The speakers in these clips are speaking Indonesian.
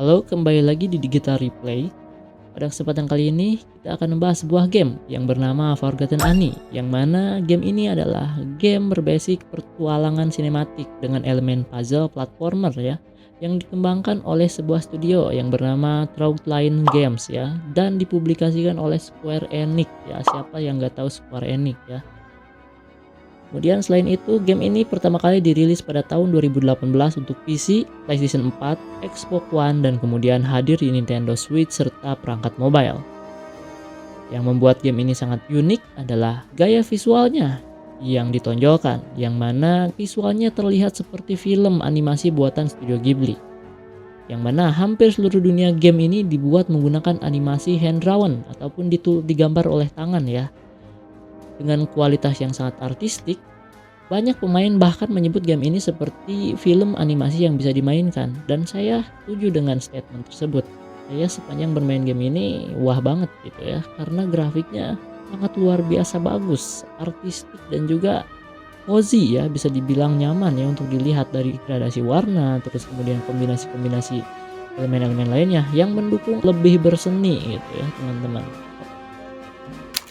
Halo, kembali lagi di Digital Replay. Pada kesempatan kali ini, kita akan membahas sebuah game yang bernama Forgotten Annie, yang mana game ini adalah game berbasis petualangan sinematik dengan elemen puzzle platformer ya, yang dikembangkan oleh sebuah studio yang bernama Troutline Games ya, dan dipublikasikan oleh Square Enix ya. Siapa yang nggak tahu Square Enix ya? Kemudian selain itu, game ini pertama kali dirilis pada tahun 2018 untuk PC, PlayStation 4, Xbox One, dan kemudian hadir di Nintendo Switch serta perangkat mobile. Yang membuat game ini sangat unik adalah gaya visualnya yang ditonjolkan, yang mana visualnya terlihat seperti film animasi buatan Studio Ghibli. Yang mana hampir seluruh dunia game ini dibuat menggunakan animasi hand drawn ataupun digambar oleh tangan ya. Dengan kualitas yang sangat artistik, banyak pemain bahkan menyebut game ini seperti film animasi yang bisa dimainkan, dan saya setuju dengan statement tersebut. Saya sepanjang bermain game ini wah banget gitu ya, karena grafiknya sangat luar biasa bagus, artistik dan juga cozy ya, bisa dibilang nyaman ya untuk dilihat dari gradasi warna, terus kemudian kombinasi-kombinasi elemen-elemen lainnya yang mendukung lebih berseni gitu ya teman-teman.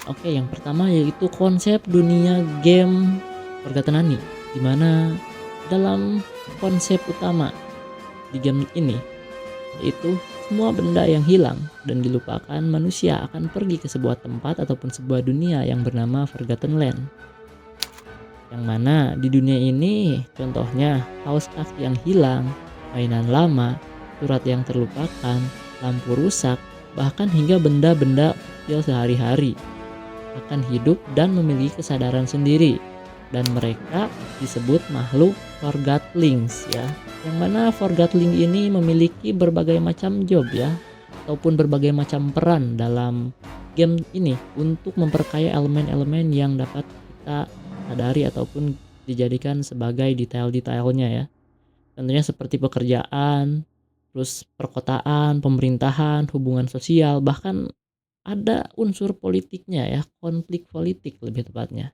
Oke, yang pertama yaitu konsep dunia game Forgotten Annie, di mana dalam konsep utama di game ini yaitu semua benda yang hilang dan dilupakan manusia akan pergi ke sebuah tempat ataupun sebuah dunia yang bernama Forgotten Land. Yang mana di dunia ini contohnya kaos kaki yang hilang, mainan lama, surat yang terlupakan, lampu rusak, bahkan hingga benda-benda kecil sehari-hari akan hidup dan memiliki kesadaran sendiri, dan mereka disebut makhluk Forgotlings ya, yang mana Forgotling ini memiliki berbagai macam job ya, ataupun berbagai macam peran dalam game ini untuk memperkaya elemen-elemen yang dapat kita sadari ataupun dijadikan sebagai detail-detailnya ya. Tentunya seperti pekerjaan, terus perkotaan, pemerintahan, hubungan sosial, bahkan ada unsur politiknya ya, konflik politik lebih tepatnya.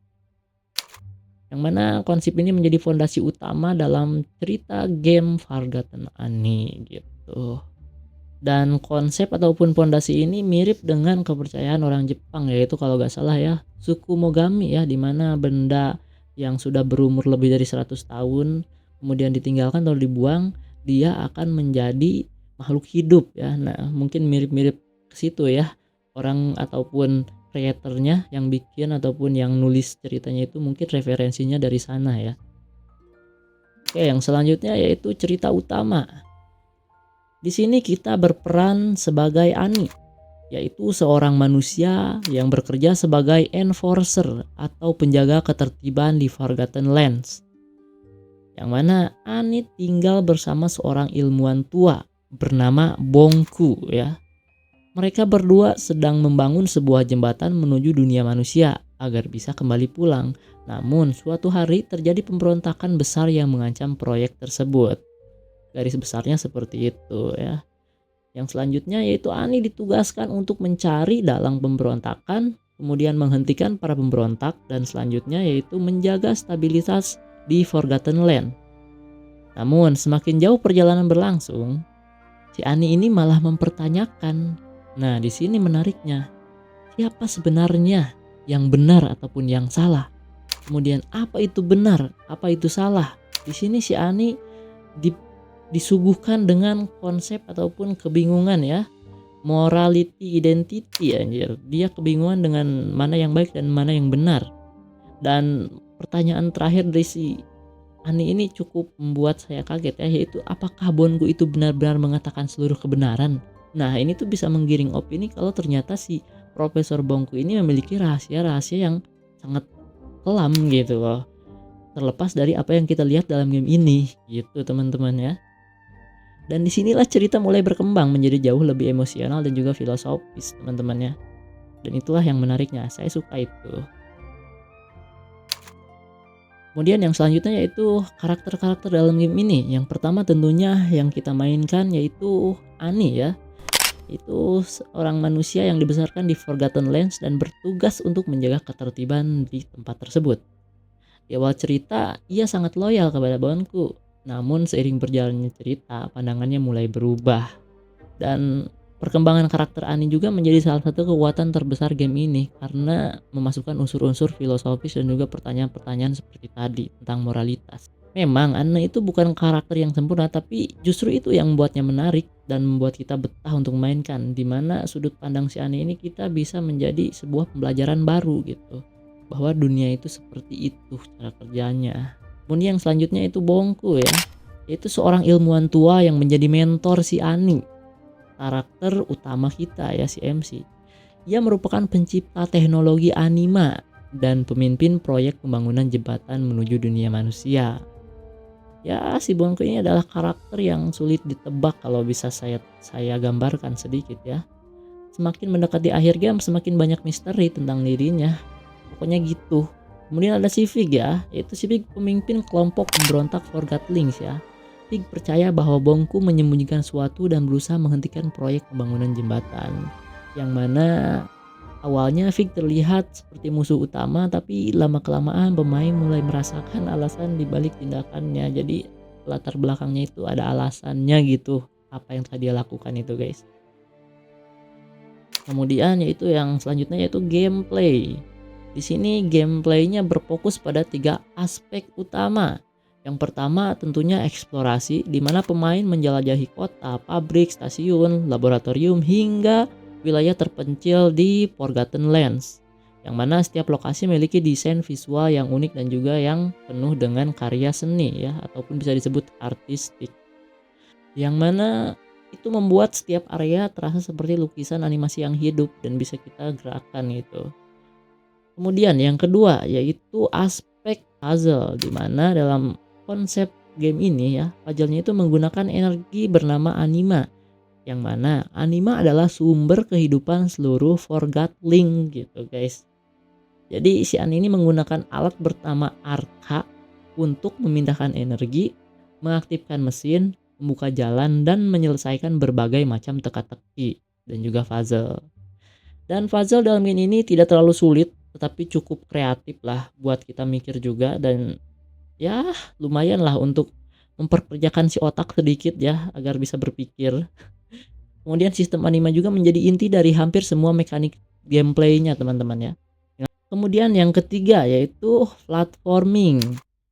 Yang mana konsep ini menjadi fondasi utama dalam cerita game Forgotten Annie gitu. Dan konsep ataupun fondasi ini mirip dengan kepercayaan orang Jepang, yaitu kalau gak salah ya, suku Mogami ya, dimana benda yang sudah berumur lebih dari 100 tahun kemudian ditinggalkan atau dibuang, dia akan menjadi makhluk hidup ya. Nah, mungkin mirip-mirip ke situ ya. Orang ataupun kreatornya yang bikin ataupun yang nulis ceritanya itu mungkin referensinya dari sana ya. Oke, yang selanjutnya yaitu cerita utama. Di sini kita berperan sebagai Annie, yaitu seorang manusia yang bekerja sebagai enforcer atau penjaga ketertiban di Forgotten Lands. Yang mana Annie tinggal bersama seorang ilmuwan tua bernama Bongku ya. Mereka berdua sedang membangun sebuah jembatan menuju dunia manusia agar bisa kembali pulang. Namun suatu hari terjadi pemberontakan besar yang mengancam proyek tersebut. Garis besarnya seperti itu ya. Yang selanjutnya yaitu Annie ditugaskan untuk mencari dalang pemberontakan, kemudian menghentikan para pemberontak, dan selanjutnya yaitu menjaga stabilitas di Forgotten Land. Namun semakin jauh perjalanan berlangsung, si Annie ini malah mempertanyakan. Nah, di sini menariknya, siapa sebenarnya yang benar ataupun yang salah? Kemudian apa itu benar, apa itu salah? Di sini si Ani disuguhkan dengan konsep ataupun kebingungan ya, morality identity anjir. Dia kebingungan dengan mana yang baik dan mana yang benar. Dan pertanyaan terakhir dari si Ani ini cukup membuat saya kaget ya, yaitu apakah Bongo itu benar-benar mengatakan seluruh kebenaran? Nah, ini tuh bisa menggiring opini kalau ternyata si Profesor Bongku ini memiliki rahasia-rahasia yang sangat kelam gitu loh. Terlepas dari apa yang kita lihat dalam game ini gitu teman-teman ya. Dan disinilah cerita mulai berkembang menjadi jauh lebih emosional dan juga filosofis teman-teman ya. Dan itulah yang menariknya, saya suka itu. Kemudian yang selanjutnya yaitu karakter-karakter dalam game ini. Yang pertama tentunya yang kita mainkan yaitu Annie ya. Itu seorang manusia yang dibesarkan di Forgotten Lands dan bertugas untuk menjaga ketertiban di tempat tersebut. Di awal cerita, ia sangat loyal kepada Bonku. Namun seiring berjalannya cerita, pandangannya mulai berubah. Dan perkembangan karakter Annie juga menjadi salah satu kekuatan terbesar game ini karena memasukkan unsur-unsur filosofis dan juga pertanyaan-pertanyaan seperti tadi tentang moralitas. Memang Anne itu bukan karakter yang sempurna, tapi justru itu yang membuatnya menarik dan membuat kita betah untuk mainkan, dimana sudut pandang si Anne ini kita bisa menjadi sebuah pembelajaran baru gitu, bahwa dunia itu seperti itu cara kerjanya. Kemudian yang selanjutnya itu Bongku ya, yaitu seorang ilmuwan tua yang menjadi mentor si Annie, karakter utama kita ya, si MC. Ia merupakan pencipta teknologi anima dan pemimpin proyek pembangunan jembatan menuju dunia manusia. Ya, si Bongku ini adalah karakter yang sulit ditebak kalau bisa saya gambarkan sedikit ya. Semakin mendekati akhir game, semakin banyak misteri tentang dirinya. Pokoknya gitu. Kemudian ada si Fig ya, yaitu si Fig pemimpin kelompok pemberontak Forgotlings ya. Fig percaya bahwa Bongku menyembunyikan sesuatu dan berusaha menghentikan proyek pembangunan jembatan. Yang mana awalnya Fig terlihat seperti musuh utama, tapi lama-kelamaan pemain mulai merasakan alasan dibalik tindakannya. Jadi latar belakangnya itu ada alasannya gitu, apa yang telah dia lakukan itu guys. Kemudian yaitu yang selanjutnya yaitu gameplay. Di sini gameplaynya berfokus pada 3 aspek utama. Yang pertama tentunya eksplorasi, di mana pemain menjelajahi kota, pabrik, stasiun, laboratorium, hingga wilayah terpencil di Forgotten Lands, yang mana setiap lokasi memiliki desain visual yang unik dan juga yang penuh dengan karya seni ya, ataupun bisa disebut artistik, yang mana itu membuat setiap area terasa seperti lukisan animasi yang hidup dan bisa kita gerakan gitu. Kemudian yang kedua yaitu aspek puzzle, di mana dalam konsep game ini ya, puzzle-nya itu menggunakan energi bernama anima, yang mana anima adalah sumber kehidupan seluruh Forgotling gitu guys. Jadi si Annie ini menggunakan alat bernama Arca untuk memindahkan energi, mengaktifkan mesin, membuka jalan, dan menyelesaikan berbagai macam teka-teki dan juga puzzle. Dan puzzle dalam game ini tidak terlalu sulit, tetapi cukup kreatif lah buat kita mikir juga, dan ya lumayan lah untuk memperkerjakan si otak sedikit ya agar bisa berpikir. Kemudian sistem anima juga menjadi inti dari hampir semua mekanik gameplaynya teman-teman ya. Kemudian yang ketiga yaitu platforming,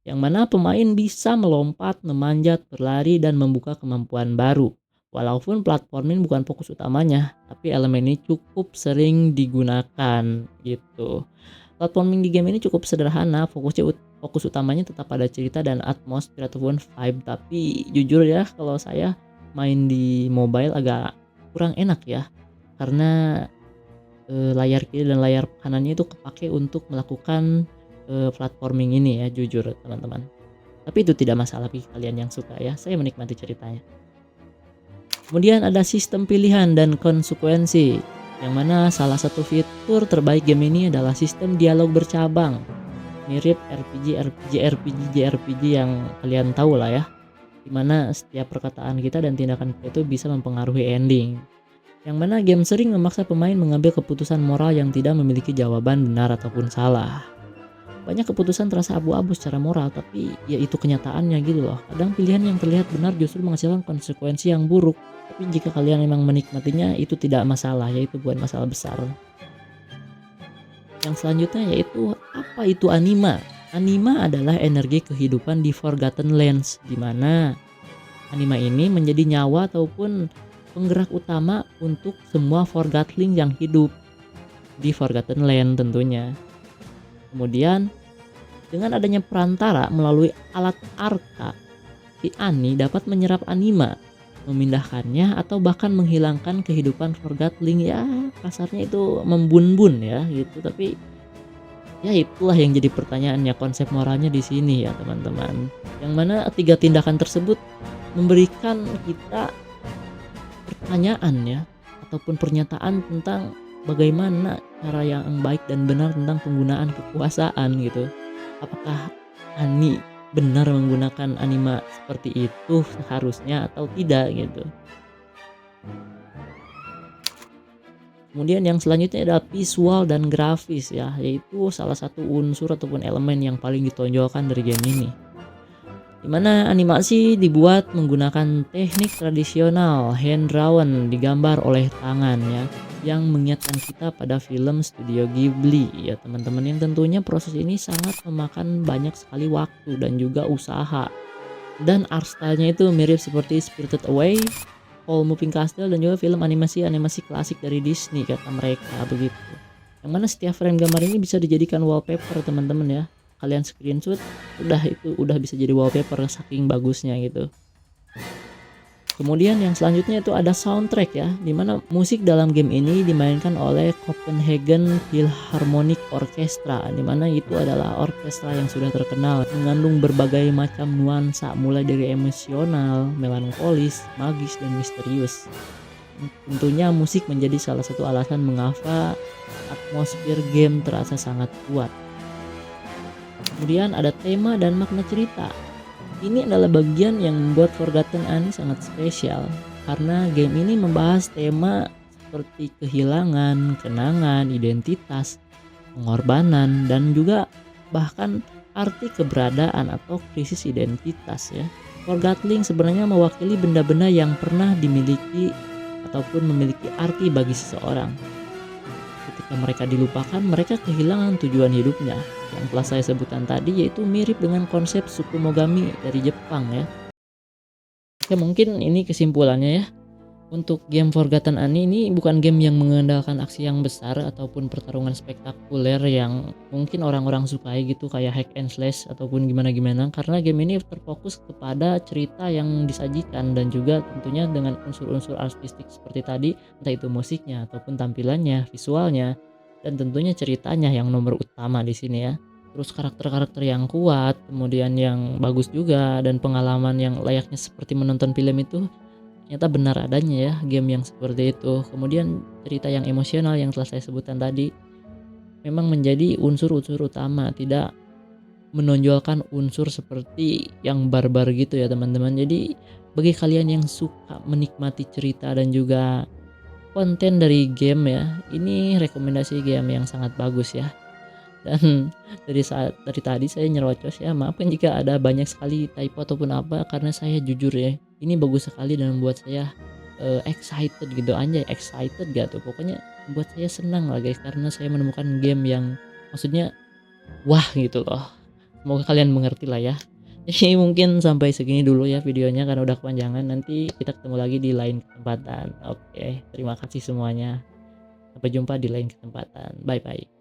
yang mana pemain bisa melompat, memanjat, berlari, dan membuka kemampuan baru. Walaupun platforming bukan fokus utamanya, tapi elemen ini cukup sering digunakan gitu. Platforming di game ini cukup sederhana, fokus utamanya tetap pada cerita dan atmosfer ataupun vibe. Tapi jujur ya, kalau saya main di mobile agak kurang enak ya, karena layar kiri dan layar kanannya itu kepake untuk melakukan platforming ini ya, jujur teman-teman. Tapi itu tidak masalah bagi kalian yang suka ya, saya menikmati ceritanya. Kemudian ada sistem pilihan dan konsekuensi, yang mana salah satu fitur terbaik game ini adalah sistem dialog bercabang, mirip RPG JRPG yang kalian tahu lah ya, dimana setiap perkataan kita dan tindakan kita itu bisa mempengaruhi ending, yang mana game sering memaksa pemain mengambil keputusan moral yang tidak memiliki jawaban benar ataupun salah. Banyak keputusan terasa abu-abu secara moral, tapi ya itu kenyataannya gitu loh. Kadang pilihan yang terlihat benar justru menghasilkan konsekuensi yang buruk, tapi jika kalian memang menikmatinya itu tidak masalah, yaitu bukan masalah besar. Yang selanjutnya yaitu apa itu anima? Anima adalah energi kehidupan di Forgotten Lands, di mana anima ini menjadi nyawa ataupun penggerak utama untuk semua Forgotling yang hidup di Forgotten Land tentunya. Kemudian dengan adanya perantara melalui alat Arca, si Annie dapat menyerap anima, memindahkannya, atau bahkan menghilangkan kehidupan Forgotling ya, kasarnya itu membun-bun ya gitu. Tapi ya itulah yang jadi pertanyaannya, konsep moralnya di sini ya teman-teman, yang mana 3 tindakan tersebut memberikan kita pertanyaan ya, ataupun pernyataan tentang bagaimana cara yang baik dan benar tentang penggunaan kekuasaan gitu. Apakah Annie benar menggunakan anima seperti itu seharusnya atau tidak gitu. Kemudian yang selanjutnya adalah visual dan grafis ya, yaitu salah satu unsur ataupun elemen yang paling ditonjolkan dari game ini. Dimana animasi dibuat menggunakan teknik tradisional hand drawn digambar oleh tangan ya, yang mengingatkan kita pada film studio Ghibli ya teman-teman, yang tentunya proses ini sangat memakan banyak sekali waktu dan juga usaha. Dan art style-nya itu mirip seperti Spirited Away, Howl's Moving Castle, dan juga film animasi-animasi klasik dari Disney kata mereka begitu. Yang mana setiap frame gambar ini bisa dijadikan wallpaper teman-teman ya. Kalian screenshot, udah bisa jadi wallpaper saking bagusnya gitu. Kemudian yang selanjutnya itu ada soundtrack ya, dimana musik dalam game ini dimainkan oleh Copenhagen Philharmonic Orchestra, dimana itu adalah orkestra yang sudah terkenal mengandung berbagai macam nuansa mulai dari emosional, melankolis, magis, dan misterius. Tentunya musik menjadi salah satu alasan mengapa atmosfer game terasa sangat kuat. Kemudian ada tema dan makna cerita. Ini adalah bagian yang membuat Forgotten Ani sangat spesial, karena game ini membahas tema seperti kehilangan, kenangan, identitas, pengorbanan, dan juga bahkan arti keberadaan atau krisis identitas ya. Forgatling sebenarnya mewakili benda-benda yang pernah dimiliki ataupun memiliki arti bagi seseorang. Ketika mereka dilupakan, mereka kehilangan tujuan hidupnya. Yang telah saya sebutkan tadi yaitu mirip dengan konsep Tsukumogami dari Jepang ya. Ya mungkin ini kesimpulannya ya. Untuk game Forgotten Ani ini bukan game yang mengandalkan aksi yang besar ataupun pertarungan spektakuler yang mungkin orang-orang sukai gitu, kayak hack and slash ataupun gimana-gimana, karena game ini terfokus kepada cerita yang disajikan dan juga tentunya dengan unsur-unsur artistik seperti tadi, entah itu musiknya ataupun tampilannya, visualnya, dan tentunya ceritanya yang nomor utama di sini ya. Terus karakter-karakter yang kuat, kemudian yang bagus juga, dan pengalaman yang layaknya seperti menonton film itu ternyata benar adanya ya game yang seperti itu. Kemudian cerita yang emosional yang telah saya sebutkan tadi memang menjadi unsur-unsur utama, tidak menonjolkan unsur seperti yang barbar gitu ya teman-teman. Jadi bagi kalian yang suka menikmati cerita dan juga konten dari game ya, ini rekomendasi game yang sangat bagus ya. Dan dari tadi saya nyerocos ya, maafkan jika ada banyak sekali typo ataupun apa, karena saya jujur ya, ini bagus sekali dan membuat saya excited gitu, anjay excited gak tuh, pokoknya buat saya senang lah guys, karena saya menemukan game yang maksudnya wah gitu loh. Semoga kalian mengerti lah ya. Jadi mungkin sampai segini dulu ya videonya karena udah kepanjangan, nanti kita ketemu lagi di lain kesempatan. Oke, terima kasih semuanya, sampai jumpa di lain kesempatan, bye bye.